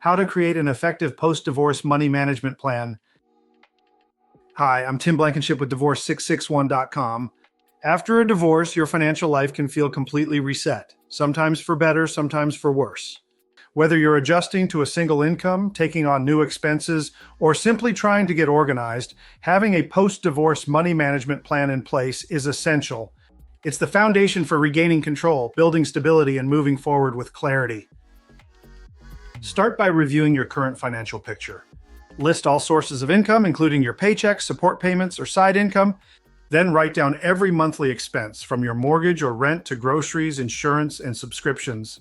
How to create an effective post-divorce money management plan. Hi, I'm Tim Blankenship with Divorce661.com. After a divorce, your financial life can feel completely reset, sometimes for better, sometimes for worse. Whether you're adjusting to a single income, taking on new expenses, or simply trying to get organized, having a post-divorce money management plan in place is essential. It's the foundation for regaining control, building stability, and moving forward with clarity. Start by reviewing your current financial picture. List all sources of income, including your paychecks, support payments, or side income. Then write down every monthly expense, from your mortgage or rent to groceries, insurance, and subscriptions.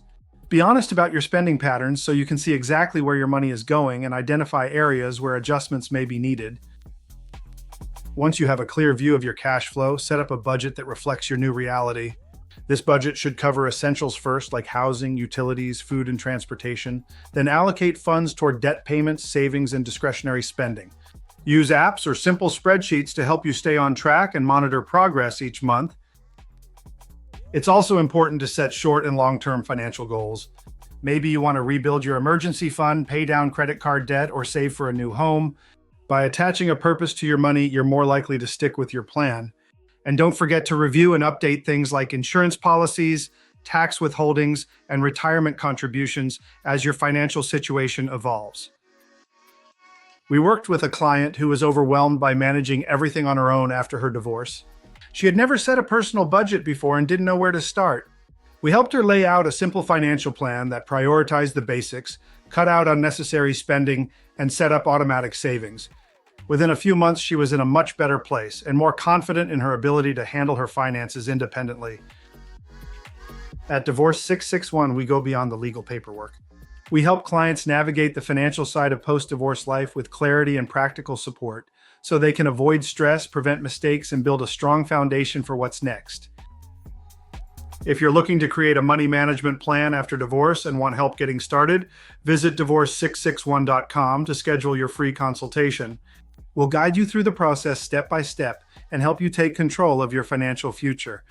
Be honest about your spending patterns so you can see exactly where your money is going and identify areas where adjustments may be needed. Once you have a clear view of your cash flow, set up a budget that reflects your new reality. This budget should cover essentials first, like housing, utilities, food, and transportation. Then allocate funds toward debt payments, savings, and discretionary spending. Use apps or simple spreadsheets to help you stay on track and monitor progress each month. It's also important to set short and long-term financial goals. Maybe you want to rebuild your emergency fund, pay down credit card debt, or save for a new home. By attaching a purpose to your money, you're more likely to stick with your plan. And don't forget to review and update things like insurance policies, tax withholdings, and retirement contributions as your financial situation evolves. We worked with a client who was overwhelmed by managing everything on her own after her divorce. She had never set a personal budget before and didn't know where to start. We helped her lay out a simple financial plan that prioritized the basics, cut out unnecessary spending, and set up automatic savings. Within a few months, she was in a much better place and more confident in her ability to handle her finances independently. At Divorce 661, we go beyond the legal paperwork. We help clients navigate the financial side of post-divorce life with clarity and practical support so they can avoid stress, prevent mistakes, and build a strong foundation for what's next. If you're looking to create a money management plan after divorce and want help getting started, visit Divorce661.com to schedule your free consultation. We'll guide you through the process step by step and help you take control of your financial future.